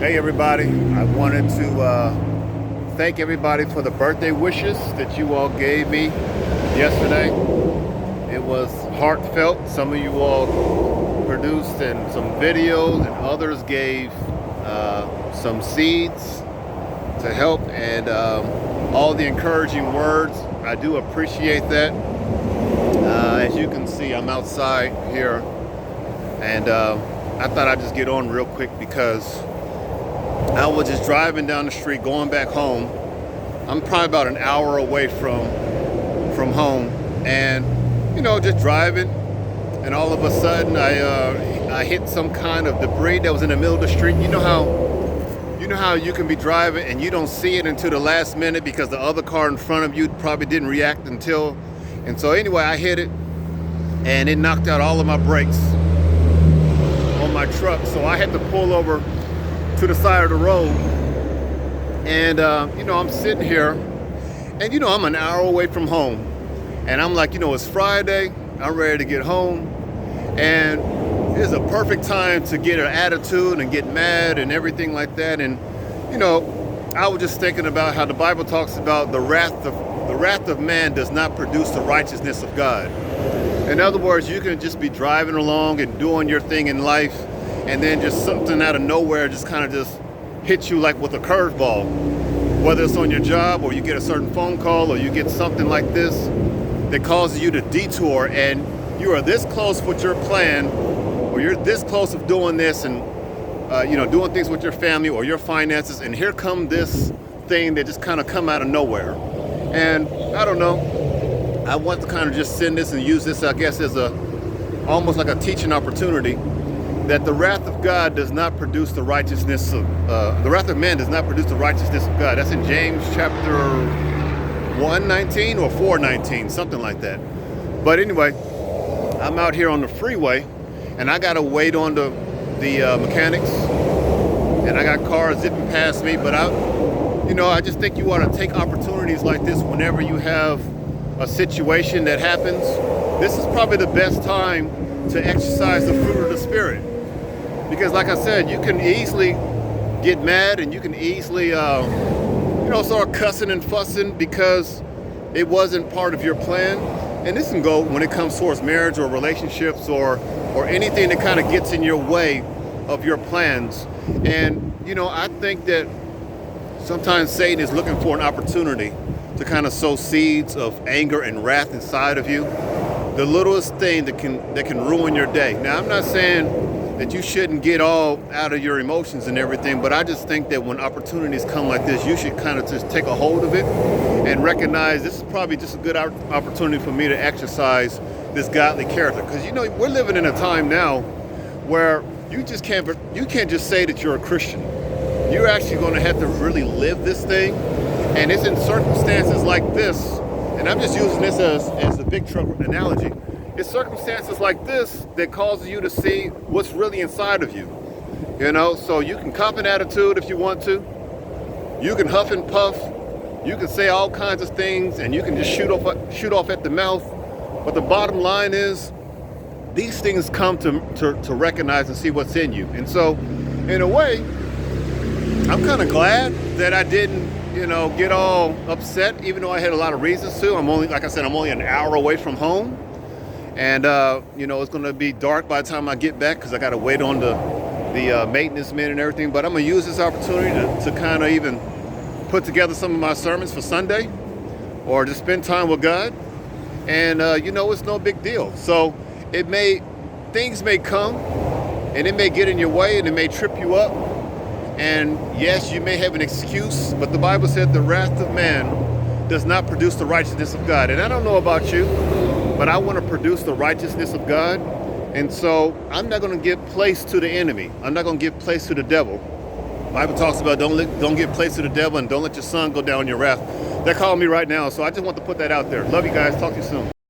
Hey everybody, I wanted to thank everybody for the birthday wishes that you all gave me yesterday. It was heartfelt. Some of you all produced and some videos, and others gave some seeds to help, and all the encouraging words. I do appreciate that. As you can see, I'm outside here, and I thought I'd just get on real quick because I was just driving down the street going back home. I'm probably about an hour away from home, and just driving, and all of a sudden I hit some kind of debris that was in the middle of the street. You know how you can be driving and you don't see it until the last minute because the other car in front of you probably didn't react until. And so anyway, I hit it, and it knocked out all of my brakes on my truck. So I had to pull over to the side of the road, and I'm sitting here, and I'm an hour away from home, and I'm like, it's Friday, I'm ready to get home, and it's a perfect time to get an attitude and get mad and everything like that. And I was just thinking about how the Bible talks about the wrath of man does not produce the righteousness of God. In other words, you can just be driving along and doing your thing in life, and then just something out of nowhere just kind of just hits you like with a curveball. Whether it's on your job, or you get a certain phone call, or you get something like this that causes you to detour, and you are this close with your plan, or you're this close of doing this, and doing things with your family or your finances, and here come this thing that just kind of come out of nowhere. And I don't know, I want to kind of just send this and use this, I guess, as almost like a teaching opportunity, that the wrath of God does not produce the righteousness of, the wrath of man does not produce the righteousness of God. That's in James chapter 1:19 or 4:19, something like that. But anyway, I'm out here on the freeway, and I gotta wait on the mechanics, and I got cars zipping past me. But I just think you ought to take opportunities like this whenever you have a situation that happens. This is probably the best time to exercise the fruit of the Spirit. Because like I said, you can easily get mad, and you can easily, start cussing and fussing because it wasn't part of your plan. And this can go when it comes towards marriage or relationships or anything that kind of gets in your way of your plans. And, I think that sometimes Satan is looking for an opportunity to kind of sow seeds of anger and wrath inside of you. The littlest thing that can ruin your day. Now, I'm not saying that you shouldn't get all out of your emotions and everything, but I just think that when opportunities come like this, you should kind of just take a hold of it and recognize this is probably just a good opportunity for me to exercise this godly character. Because we're living in a time now where you can't just say that you're a Christian. You're actually going to have to really live this thing, and it's in circumstances like this. And I'm just using this as a big truck analogy. It's circumstances like this that causes you to see what's really inside of you. So you can cop an attitude if you want to. You can huff and puff. You can say all kinds of things, and you can just shoot off at the mouth. But the bottom line is, these things come to recognize and see what's in you. And so, in a way, I'm kind of glad that I didn't, get all upset, even though I had a lot of reasons to. I'm only an hour away from home. And, it's going to be dark by the time I get back because I got to wait on the maintenance men and everything. But I'm going to use this opportunity to kind of even put together some of my sermons for Sunday, or just spend time with God. And, it's no big deal. So things may come, and it may get in your way, and it may trip you up. And yes, you may have an excuse, but the Bible said the wrath of man does not produce the righteousness of God. And I don't know about you, but I want to produce the righteousness of God. And so I'm not going to give place to the enemy. I'm not going to give place to the devil. The Bible talks about don't give place to the devil, and don't let your sun go down in your wrath. They're calling me right now, so I just want to put that out there. Love you guys. Talk to you soon.